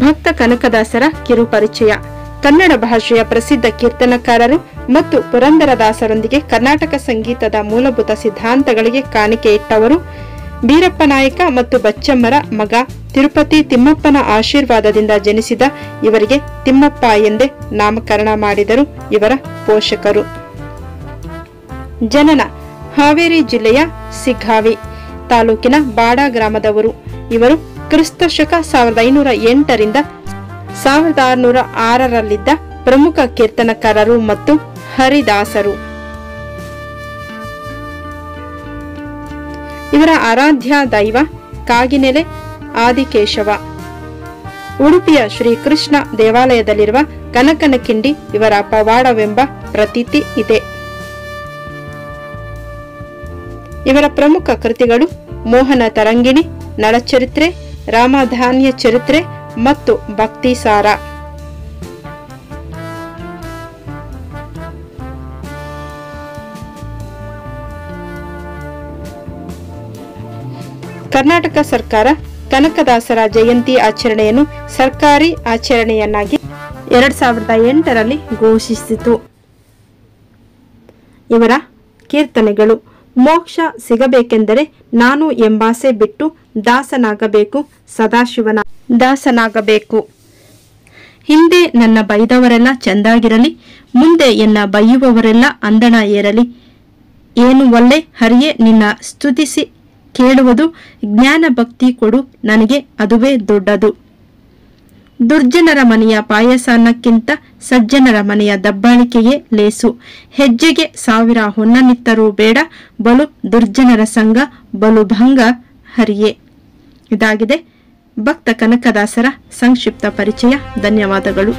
ಭಕ್ತ ಕನಕದಾಸರ ಕಿರು ಪರಿಚಯ. ಕನ್ನಡ ಭಾಷೆಯ ಪ್ರಸಿದ್ಧ ಕೀರ್ತನಕಾರರು ಮತ್ತು ಪುರಂದರದಾಸರೊಂದಿಗೆ ಕರ್ನಾಟಕ ಸಂಗೀತದ ಮೂಲಭೂತ ಸಿದ್ಧಾಂತಗಳಿಗೆ ಕಾಣಿಕೆ ಇಟ್ಟವರು. ಬೀರಪ್ಪ ನಾಯಕ ಮತ್ತು ಬಚ್ಚಮ್ಮರ ಮಗ. ತಿರುಪತಿ ತಿಮ್ಮಪ್ಪನ ಆಶೀರ್ವಾದದಿಂದ ಜನಿಸಿದ ಇವರಿಗೆ ತಿಮ್ಮಪ್ಪ ಎಂದೇ ನಾಮಕರಣ ಮಾಡಿದರು ಇವರ ಪೋಷಕರು. ಜನನ ಹಾವೇರಿ ಜಿಲ್ಲೆಯ ಸಿಗ್ಗಾವಿ ತಾಲೂಕಿನ ಬಾಡ ಗ್ರಾಮದವರು. ಇವರು ಕ್ರಿಸ್ತ ಶಕ 1508ರಿಂದ 1606ರಲ್ಲಿದ್ದ ಪ್ರಮುಖ ಕೀರ್ತನಕಾರರು ಮತ್ತು ಹರಿದಾಸರು. ಇವರ ಆರಾಧ್ಯ ದೈವ ಕಾಗಿನೆಲೆ ಆದಿಕೇಶವ. ಉಡುಪಿಯ ಶ್ರೀಕೃಷ್ಣ ದೇವಾಲಯದಲ್ಲಿರುವ ಕನಕನ ಕಿಂಡಿ ಇವರ ಪವಾಡವೆಂಬ ಪ್ರತೀತಿ ಇದೆ. ಇವರ ಪ್ರಮುಖ ಕೃತಿಗಳು ಮೋಹನ ತರಂಗಿಣಿ, ನಳಚರಿತ್ರೆ, ರಾಮಧಾನ್ಯ ಚರಿತ್ರೆ ಮತ್ತು ಭಕ್ತಿಸಾರ. ಕರ್ನಾಟಕ ಸರ್ಕಾರ ಕನಕದಾಸರ ಜಯಂತಿ ಆಚರಣೆಯನ್ನು ಸರ್ಕಾರಿ ಆಚರಣೆಯನ್ನಾಗಿ 2008ರಲ್ಲಿ ಘೋಷಿಸಿತು. ಇವರ ಕೀರ್ತನೆಗಳು: ಮೋಕ್ಷ ಸಿಗಬೇಕೆಂದರೆ ನಾನು ಎಂಬಾಸೆ ಬಿಟ್ಟು ದಾಸನಾಗಬೇಕು, ಸದಾಶಿವನ ದಾಸನಾಗಬೇಕು. ಹಿಂದೆ ನನ್ನ ಬೈದವರೆಲ್ಲ ಚೆಂದಾಗಿರಲಿ, ಮುಂದೆ ಎನ್ನ ಬೈಯುವವರೆಲ್ಲ ಅಂದಣ ಏರಲಿ. ಏನು ಒಳ್ಳೆ ಹರಿಯೇ ನಿನ್ನ ಸ್ತುತಿಸಿ ಕೇಳುವುದು, ಜ್ಞಾನ ಭಕ್ತಿ ಕೊಡು ನನಗೆ ಅದುವೇ ದೊಡ್ಡದು. ದುರ್ಜನರ ಮನೆಯ ಪಾಯಸ ಅನ್ನಕ್ಕಿಂತ ಸಜ್ಜನರ ಮನೆಯ ದಬ್ಬಾಳಿಕೆಯೇ ಲೇಸು. ಹೆಜ್ಜೆಗೆ 1000 ಹೊನ್ನನಿತ್ತರೂ ಬೇಡ, ಬಲು ದುರ್ಜನರ ಸಂಘ ಬಲು ಭಂಗ ಹರಿಯೇ. ಇದಾಗಿದೆ ಭಕ್ತ ಕನಕದಾಸರ ಸಂಕ್ಷಿಪ್ತ ಪರಿಚಯ. ಧನ್ಯವಾದಗಳು.